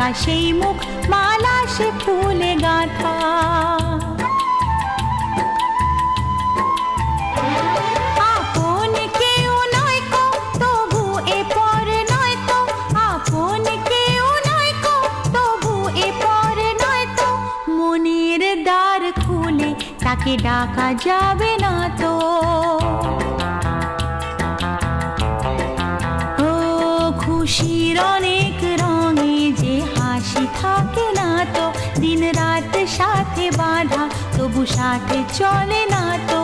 ডাকা সেই মুখ, মালা সে ফুলে গাঁথা। আপন কেউ নয় কো তবু এ পর নয় তো, আপন কেউ নয় কো তবু এ পর নয় তো, মনের দ্বার খুলে তাকে ডাকা যাবে না তো। খুশির অনেক রঙে যে হাসি থাকে না তো, দিন রাত সাথে বাঁধা তবু সাথে চলে না তো।